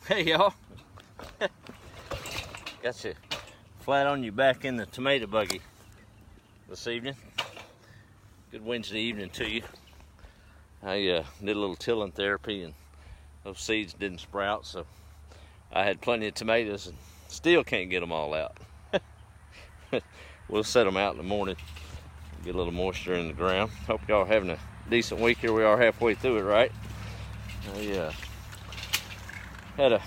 Hey y'all, got you flat on your back in the tomato buggy this evening. Good Wednesday evening to you. I did a little tilling therapy and those seeds didn't sprout, so I had plenty of tomatoes and still can't get them all out. We'll set them out in the morning, get a little moisture in the ground. Hope y'all are having a decent week. Here we are halfway through it, right? I had a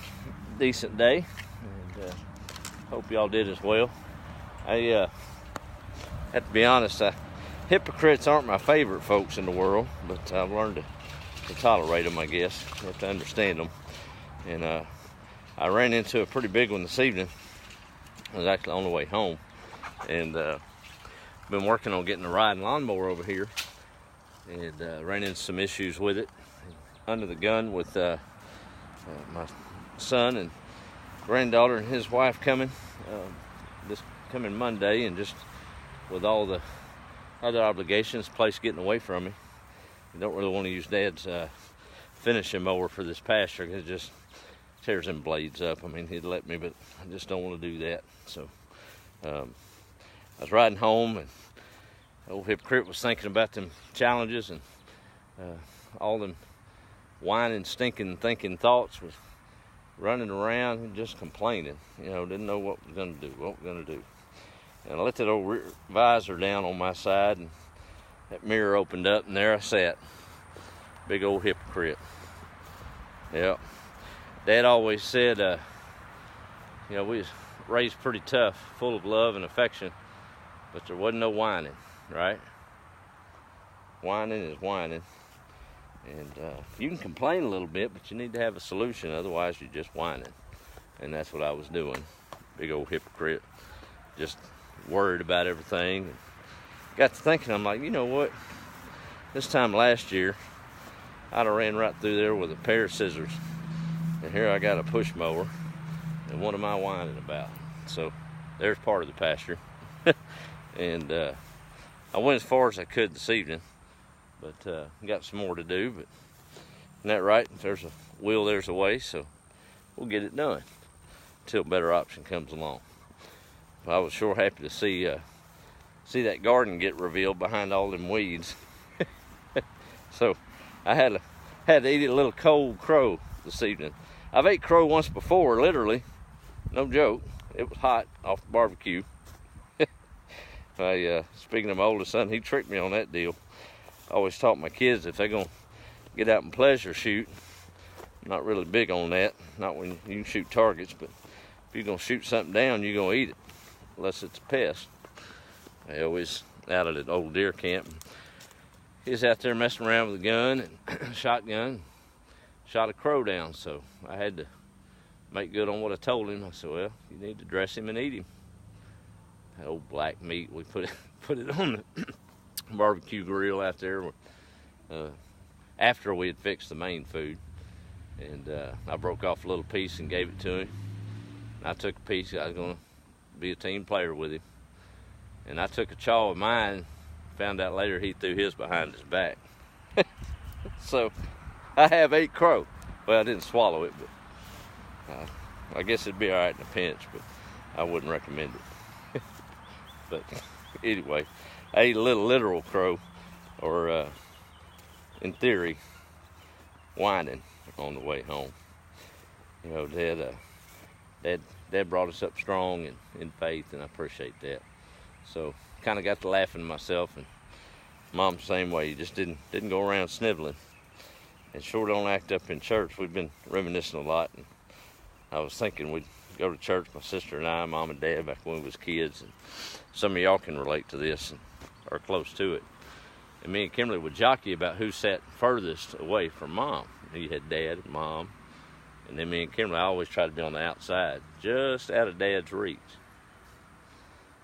decent day, and hope y'all did as well. I have to be honest, hypocrites aren't my favorite folks in the world, but I've learned to tolerate them, I guess. You have to understand them. And I ran into a pretty big one this evening. I was actually on the way home, and been working on getting a riding lawnmower over here, and ran into some issues with it. Under the gun with my son and granddaughter and his wife coming this coming Monday, and just with all the other obligations, the place getting away from me. I don't really want to use Dad's finishing mower for this pasture because it just tears them blades up. I mean, he'd let me, but I just don't want to do that. So I was riding home, and old hypocrite was thinking about them challenges, and all them whining, stinking, thinking thoughts was running around and just complaining. You know, didn't know what we're going to do. And I let that old visor down on my side, and that mirror opened up, and there I sat. Big old hypocrite. Yeah. Dad always said, you know, we was raised pretty tough, full of love and affection, but there wasn't no whining, right? Whining is whining. And you can complain a little bit, but you need to have a solution, otherwise you're just whining. And that's what I was doing. Big old hypocrite. Just worried about everything. And got to thinking, I'm like, you know what? This time last year, I'd have ran right through there with a pair of scissors. And here I got a push mower. And what am I whining about? So there's part of the pasture. And I went as far as I could this evening. But got some more to do, but isn't that right? If there's a will, there's a way, so we'll get it done until a better option comes along. But I was sure happy to see that garden get revealed behind all them weeds. So I had to eat a little cold crow this evening. I've ate crow once before, literally, no joke. It was hot off the barbecue. Speaking of my oldest son, he tricked me on that deal. I always taught my kids if they're gonna get out and pleasure shoot, I'm not really big on that. Not when you can shoot targets, but if you're gonna shoot something down, you're gonna eat it, unless it's a pest. I always out at an old deer camp. He was out there messing around with a gun and shotgun, shot a crow down. So I had to make good on what I told him. I said, well, you need to dress him and eat him. That old black meat, we put it on the barbecue grill out there after we had fixed the main food, and I broke off a little piece and gave it to him. And I took a piece. I was going to be a team player with him, and I took a chaw of mine. Found out later he threw his behind his back. So I have ate crow. Well, I didn't swallow it, but I guess it'd be all right in a pinch, but I wouldn't recommend it. But anyway, I ate a little literal crow, or in theory, whining on the way home. You know, Dad brought us up strong and in faith, and I appreciate that. So kind of got to laughing to myself, and Mom's the same way. You just didn't go around sniveling, and sure don't act up in church. We've been reminiscing a lot, and I was thinking we'd go to church, my sister and I, Mom and Dad, back when we was kids, and some of y'all can relate to this and are close to it. And me and Kimberly would jockey about who sat furthest away from Mom. You had Dad and Mom, and then me and Kimberly, I always tried to be on the outside, just out of Dad's reach.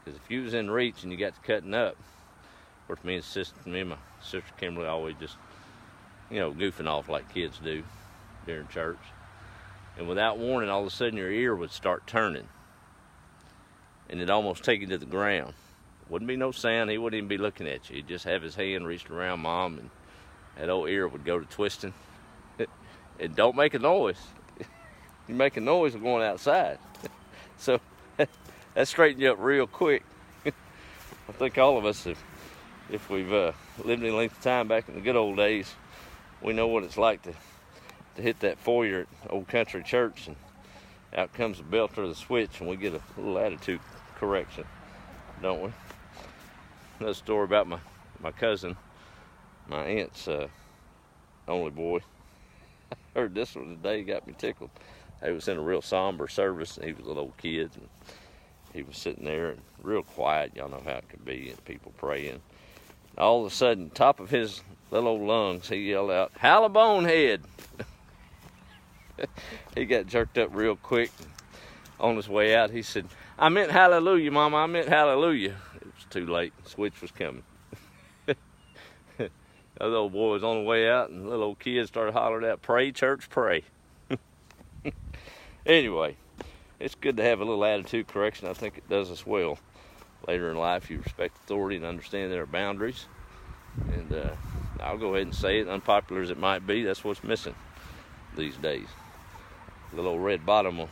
Because if you was in reach and you got to cutting up, of course, me and my sister Kimberly always just, you know, goofing off like kids do during church. And without warning, all of a sudden your ear would start turning, and it'd almost take you to the ground. Wouldn't be no sound. He wouldn't even be looking at you. He'd just have his hand reached around Mom, and that old ear would go to twisting. It don't make a noise. You make a noise of going outside. So that straightened you up real quick. I think all of us, if we've lived any length of time back in the good old days, we know what it's like to hit that foyer at Old Country Church, and out comes the belt or the switch, and we get a little attitude correction, don't we? Another story about my cousin, my aunt's only boy. I heard this one today, got me tickled. He was in a real somber service, and he was a little kid, and he was sitting there and real quiet. Y'all know how it could be, and people praying. All of a sudden, top of his little old lungs, he yelled out, "Holla bonehead!" He got jerked up real quick. On his way out, he said, "I meant hallelujah, Mama, I meant hallelujah." It was too late. The switch was coming. The other old boy was on the way out, and the little old kid started hollering out, "Pray, church, pray." Anyway, it's good to have a little attitude correction. I think it does us well. Later in life, you respect authority and understand there are boundaries. And I'll go ahead and say it, unpopular as it might be, that's what's missing these days. A little old red bottom will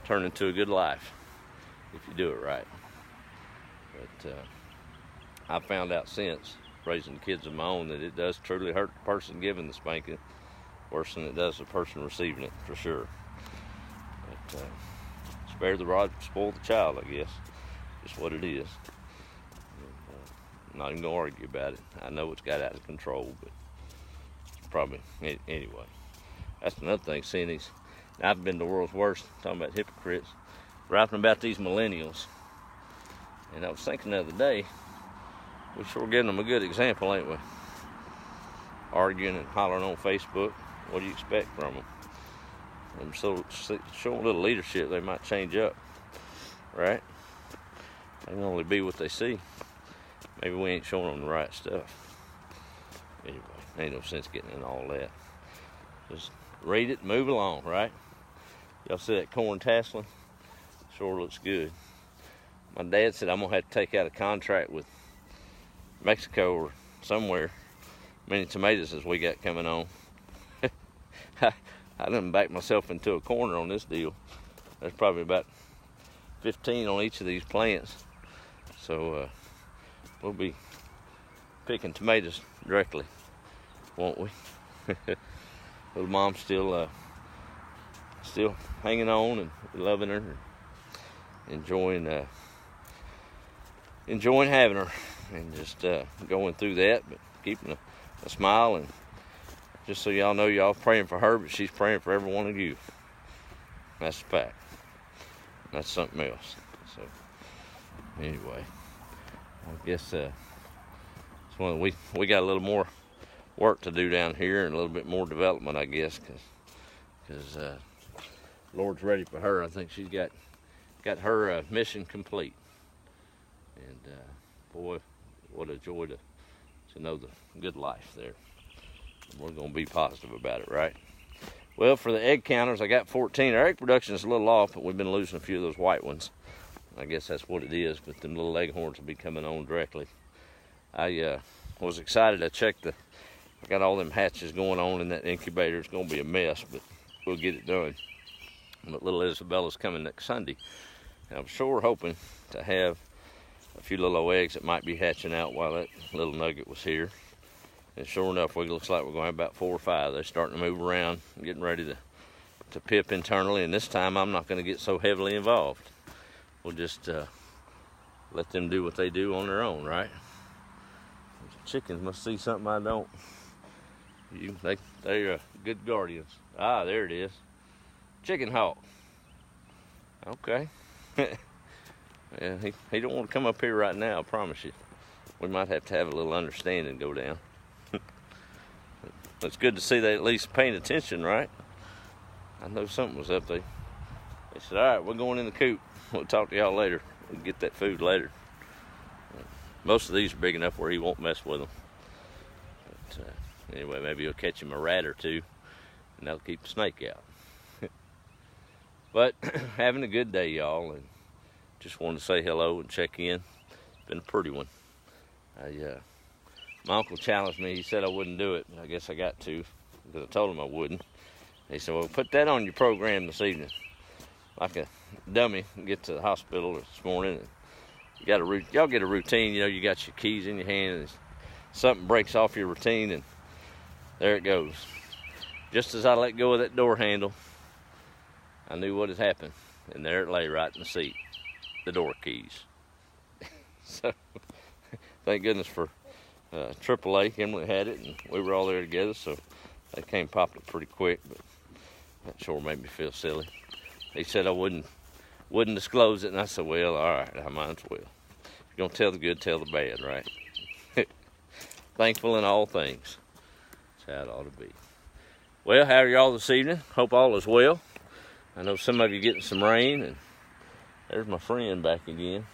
turn into a good life if you do it right. But I found out since raising kids of my own that it does truly hurt the person giving the spanking worse than it does the person receiving it, for sure. But spare the rod, spoil the child, I guess. Just what it is. I'm not even gonna argue about it. I know it's got out of control, but it's probably anyway. That's another thing. Seeing these, I've been the world's worst. Talking about hypocrites, rapping about these millennials. And I was thinking the other day, we're sure giving them a good example, ain't we? Arguing and hollering on Facebook. What do you expect from them? Them so showing a little leadership, they might change up, right? They can only be what they see. Maybe we ain't showing them the right stuff. Anyway, ain't no sense getting in all that. Just read it and move along, right? Y'all see that corn tasseling? Sure looks good. My dad said I'm gonna have to take out a contract with Mexico or somewhere. Many tomatoes as we got coming on. I done backed myself into a corner on this deal. There's probably about 15 on each of these plants. So we'll be picking tomatoes directly, won't we? Little mom's still hanging on and loving her, enjoying having her, and just going through that, but keeping a smile. And just so y'all know, y'all praying for her, but she's praying for every one of you. That's a fact. That's something else. So anyway, I guess it's one we got a little more work to do down here and a little bit more development, I guess, because Lord's ready for her. I think she's got her mission complete. And boy, what a joy to know the good life there. And we're going to be positive about it, right? Well, for the egg counters, I got 14. Our egg production is a little off, but we've been losing a few of those white ones. I guess that's what it is, but them little leghorns will be coming on directly. I was excited. I got all them hatches going on in that incubator. It's going to be a mess, but we'll get it done. But little Isabella's coming next Sunday. And I'm sure hoping to have a few little eggs that might be hatching out while that little nugget was here. And sure enough, it looks like we're going to have about 4 or 5. They're starting to move around, getting ready to pip internally. And this time, I'm not going to get so heavily involved. We'll just let them do what they do on their own, right? Chickens must see something I don't. They're good guardians. Ah, there it is. Chicken hawk. Okay. Yeah, he don't want to come up here right now, I promise you. We might have to have a little understanding go down. It's good to see they at least paying attention, right? I know something was up there. They said, all right, we're going in the coop. We'll talk to y'all later. We'll get that food later. Most of these are big enough where he won't mess with them. But anyway, maybe he'll catch him a rat or two, and that'll keep the snake out. But having a good day, y'all, and just wanted to say hello and check in. It's been a pretty one. My uncle challenged me. He said I wouldn't do it, but I guess I got to, because I told him I wouldn't. He said, well, put that on your program this evening. Like a dummy, get to the hospital this morning. And y'all get a routine. You know, you got your keys in your hand, and something breaks off your routine, and there it goes. Just as I let go of that door handle, I knew what had happened, and there it lay right in the seat, the door keys. So, thank goodness for AAA. Emily had it, and we were all there together, so they came and popped it pretty quick, but that sure made me feel silly. He said I wouldn't disclose it, and I said, well, all right, I might as well. If you're going to tell the good, tell the bad, right? Thankful in all things. That's how it ought to be. Well, how are y'all this evening? Hope all is well. I know some of you getting some rain, and there's my friend back again.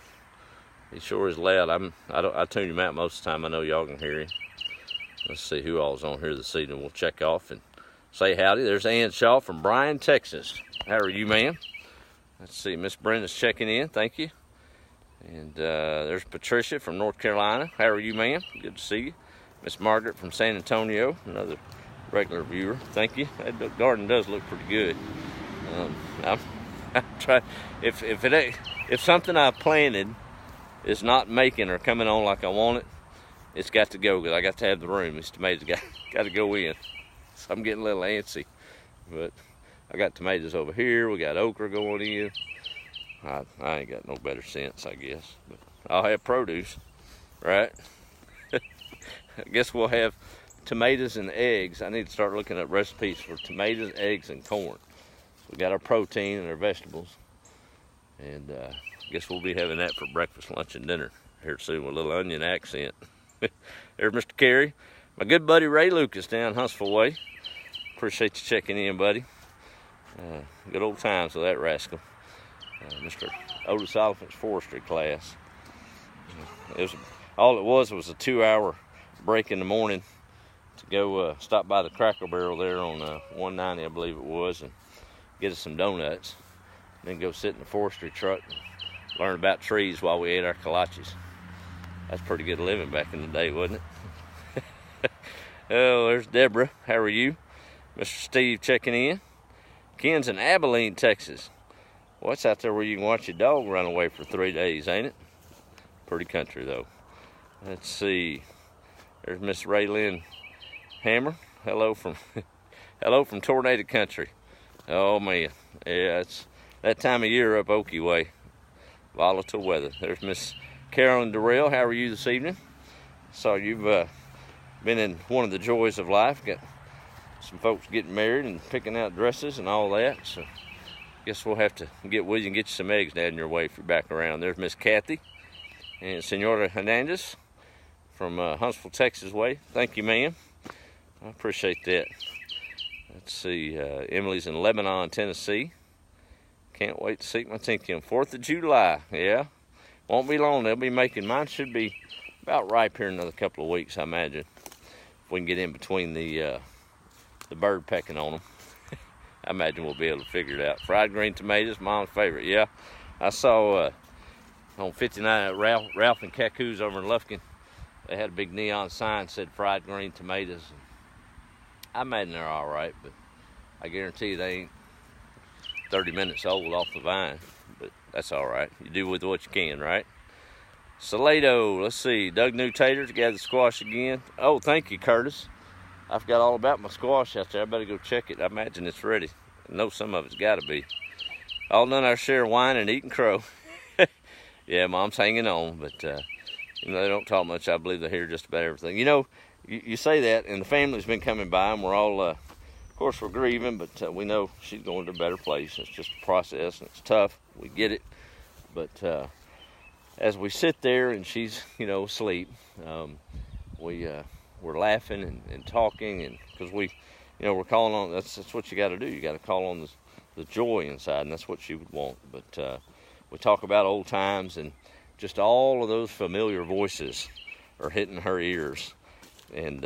He sure is loud. I tune him out most of the time. I know y'all can hear him. Let's see who all's on here this evening. We'll check off and say howdy. There's Ann Shaw from Bryan, Texas. How are you, ma'am? Let's see, Miss Brenda's checking in. Thank you. And there's Patricia from North Carolina. How are you, ma'am? Good to see you. Miss Margaret from San Antonio, another regular viewer. Thank you. That garden does look pretty good. I'm trying. If something I've planted is not making or coming on like I want it, it's got to go, because I got to have the room. These tomatoes got to go in. So I'm getting a little antsy. But I got tomatoes over here. We got okra going in. I ain't got no better sense, I guess. But I'll have produce, right? I guess we'll have tomatoes and eggs. I need to start looking at recipes for tomatoes, eggs, and corn. We got our protein and our vegetables. And I guess we'll be having that for breakfast, lunch, and dinner here soon with a little onion accent. There's Mr. Carey. My good buddy Ray Lucas down Huntsville Way. Appreciate you checking in, buddy. Good old times with that rascal. Mr. Otis Oliphant's forestry class. All it was a 2-hour break in the morning to go stop by the Cracker Barrel there on 190, I believe it was, and get us some donuts. Then go sit in the forestry truck and learn about trees while we ate our kolaches. That's pretty good living back in the day, wasn't it? Oh, there's Deborah. How are you? Mr. Steve checking in. Ken's in Abilene, Texas. Well, it's out there where you can watch your dog run away for 3 days, ain't it? Pretty country, though. Let's see. There's Miss Raylyn Hammer. Hello from Tornado Country. Oh, man. Yeah, it's that time of year up Okie way. Volatile weather. There's Miss Carolyn Durrell. How are you this evening? So you've been in one of the joys of life. Got some folks getting married and picking out dresses and all that. So guess we'll have to get with you and get you some eggs down your way if you're back around. There's Miss Kathy and Senora Hernandez from Huntsville, Texas way. Thank you, ma'am. I appreciate that. Let's see. Emily's in Lebanon, Tennessee. Can't wait to see my Tinky on 4th of July. Yeah. Won't be long. They'll be making, mine should be about ripe here in another couple of weeks, I imagine. If we can get in between the bird pecking on them. I imagine we'll be able to figure it out. Fried green tomatoes, Mom's favorite. Yeah. I saw on 59 Ralph and Kaku's over in Lufkin, they had a big neon sign that said fried green tomatoes. I imagine they're all right, but I guarantee you they ain't 30 minutes old off the vine. But that's all right. You do with what you can, right? Salado, let's see. Dug new taters, gathered squash again. Oh, thank you, Curtis. I forgot all about my squash out there. I better go check it. I imagine it's ready. I know some of it's got to be. All done our share of wine and eating crow. Yeah, Mom's hanging on, but you know, they don't talk much. I believe they hear just about everything. You know, you say that, and the family's been coming by, and we're all, of course, we're grieving, but we know she's going to a better place. It's just a process, and it's tough. We get it. But as we sit there and she's, you know, asleep, we're laughing and talking, and because we, you know, we're calling on, that's what you got to do. You got to call on the joy inside, and that's what she would want. But we talk about old times, and just all of those familiar voices are hitting her ears. And,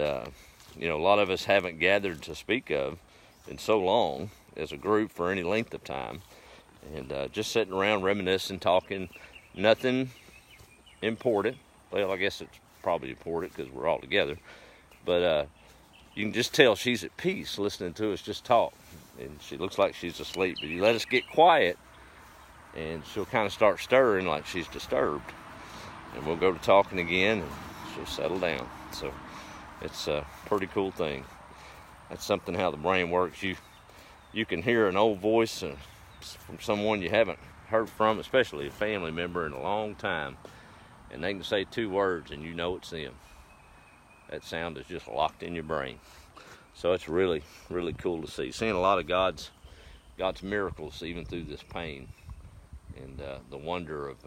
you know, a lot of us haven't gathered to speak of in so long as a group for any length of time. And just sitting around reminiscing, talking, nothing important. Well, I guess it's probably important because we're all together. But you can just tell she's at peace listening to us just talk. and she looks like she's asleep. But you let us get quiet, and she'll kind of start stirring like she's disturbed. And we'll go to talking again, and she'll settle down. So it's a pretty cool thing. That's something how the brain works. You can hear an old voice from someone you haven't heard from, especially a family member, in a long time, and they can say 2 words and you know it's them. That sound is just locked in your brain. So it's really, really cool to see. Seeing a lot of God's miracles even through this pain, and the wonder of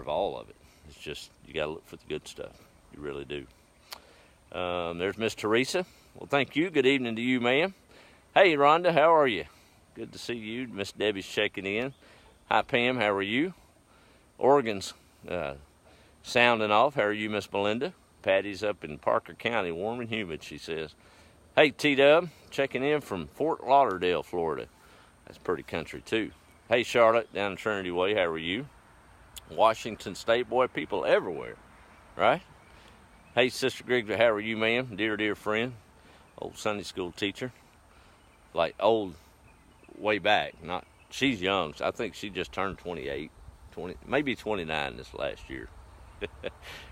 all of it. It's just, you got to look for the good stuff. You really do. There's Miss Teresa. Well, thank you. Good evening to you, ma'am. Hey, Rhonda, how are you? Good to see you. Miss Debbie's checking in. Hi, Pam. How are you? Oregon's sounding off. How are you, Miss Belinda? Patty's up in Parker County, warm and humid, she says. Hey, T-Dub, checking in from Fort Lauderdale, Florida. That's pretty country, too. Hey, Charlotte, down in Trinity Way. How are you? Washington State, boy, people everywhere, right? Hey, Sister Griggs, how are you, ma'am? Dear friend, old Sunday school teacher. Like old way back. Not, she's young. I think she just turned 28, maybe 29 this last year.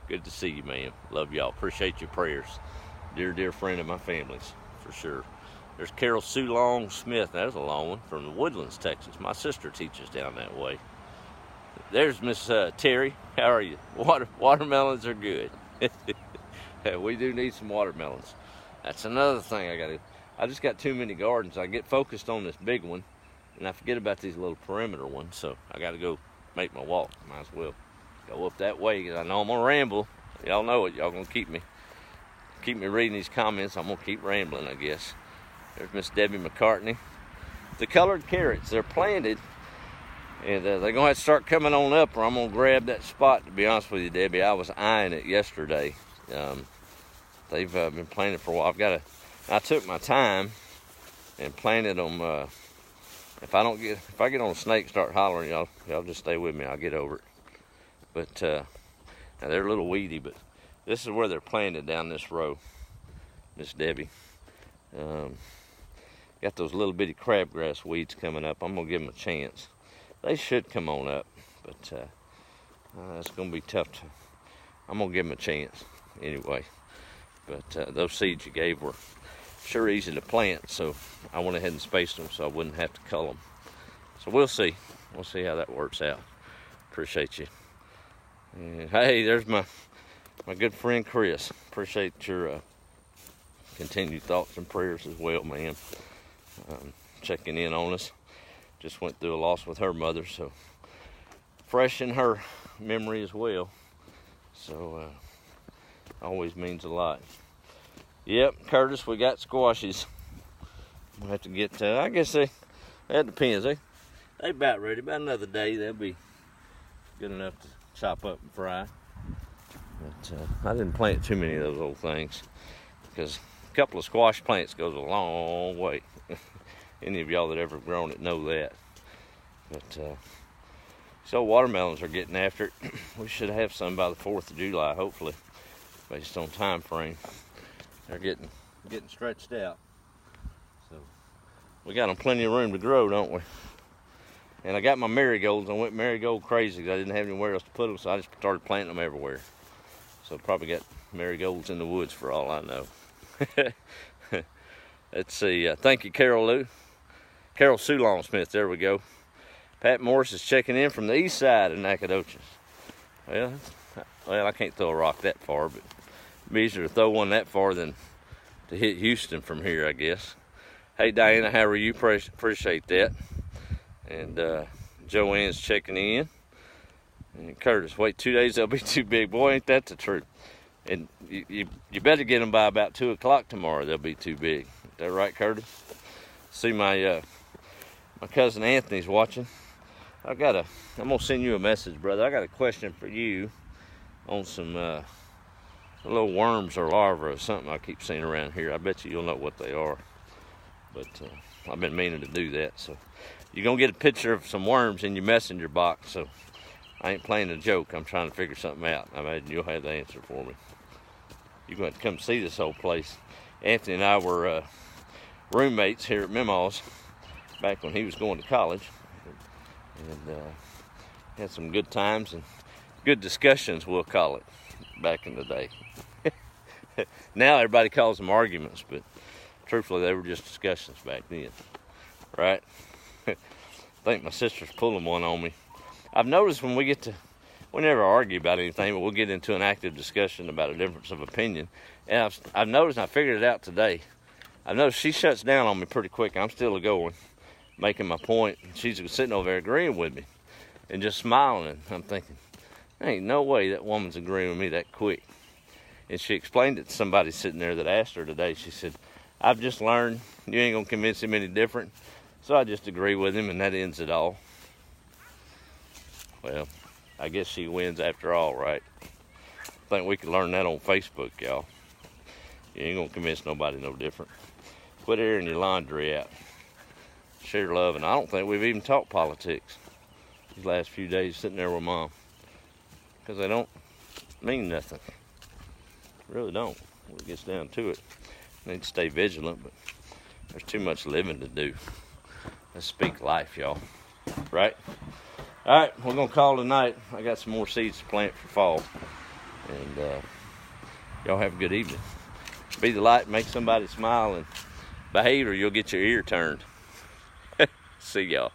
Good to see you, ma'am. Love y'all. Appreciate your prayers. Dear friend of my family's, for sure. There's Carol Sue Long Smith. That's a long one, from the Woodlands, Texas. My sister teaches down that way. There's Miss Terry. How are you? Watermelons are good. We do need some watermelons. That's another thing I just got too many gardens. I get focused on this big one, and I forget about these little perimeter ones. So I got to go make my walk. Might as well go up that way, because I know I'm gonna ramble. Y'all know it. Y'all gonna keep me reading these comments. I'm gonna keep rambling, I guess. There's Miss Debbie McCartney. The colored carrots, they're planted, and they're gonna have to start coming on up, or I'm gonna grab that spot. To be honest with you, Debbie, I was eyeing it yesterday. They've been planted for a while. I took my time and planted them. If I get on a snake, start hollering, y'all just stay with me. I'll get over it. But now they're a little weedy, but this is where they're planted, down this row, Miss Debbie. Got those little bitty crabgrass weeds coming up. I'm gonna give them a chance. They should come on up, but it's gonna be tough I'm gonna give them a chance anyway. But those seeds you gave were sure easy to plant, so I went ahead and spaced them so I wouldn't have to cull them. So we'll see how that works out. Appreciate you. And hey, there's my good friend Chris. Appreciate your continued thoughts and prayers as well, man. Checking in on us. Just went through a loss with her mother, so fresh in her memory as well. So always means a lot. Yep, Curtis, we got squashes. We'll have to get I guess that depends. They about ready. About another day, they'll be good enough to chop up and fry. But I didn't plant too many of those old things, because a couple of squash plants goes a long way. Any of y'all that ever grown it know that. But so watermelons are getting after it. We should have some by the 4th of July, hopefully, based on time frame. They're getting stretched out. So we got them plenty of room to grow, don't we? And I got my marigolds. I went marigold crazy because I didn't have anywhere else to put them, so I just started planting them everywhere. So probably got marigolds in the woods for all I know. Let's see. Thank you, Carol Sue Long Smith. There we go. Pat Morris is checking in from the east side of Nacogdoches. Well, I can't throw a rock that far, but it'd be easier to throw one that far than to hit Houston from here, I guess. Hey, Diana, how are you? Appreciate that. And Joanne's checking in. And Curtis, wait 2 days, they'll be too big. Boy, ain't that the truth. And you better get them by about 2 o'clock tomorrow. They'll be too big. Is that right, Curtis? See, my cousin Anthony's watching. I'm gonna send you a message, brother. I got a question for you on some little worms or larvae or something I keep seeing around here. I bet you'll know what they are. But I've been meaning to do that. So you're gonna get a picture of some worms in your messenger box. So I ain't playing a joke. I'm trying to figure something out. I imagine you'll have the answer for me. You're going to come see this whole place. Anthony and I we're roommates here at Mimaw's back when he was going to college. And had some good times and good discussions, we'll call it, back in the day. Now everybody calls them arguments, but truthfully they were just discussions back then, right? I think my sister's pulling one on me. I've noticed when we never argue about anything, but we'll get into an active discussion about a difference of opinion. And I've noticed, and I figured it out today, I've noticed she shuts down on me pretty quick. I'm still going, making my point. She's sitting over there agreeing with me and just smiling. And I'm thinking, there ain't no way that woman's agreeing with me that quick. And she explained it to somebody sitting there that asked her today. She said, I've just learned you ain't gonna convince him any different, so I just agree with him and that ends it all. Well, I guess she wins after all, right? I think we could learn that on Facebook, y'all. You ain't gonna convince nobody no different. Quit airing your laundry out. Share love, and I don't think we've even talked politics these last few days sitting there with Mom, because they don't mean nothing. Really don't when it gets down to it. Need to stay vigilant, but there's too much living to do. Let's speak life, y'all. Right? All right, we're gonna call tonight. I got some more seeds to plant for fall, and y'all have a good evening. Be the light, make somebody smile, and behave, or you'll get your ear turned. See y'all.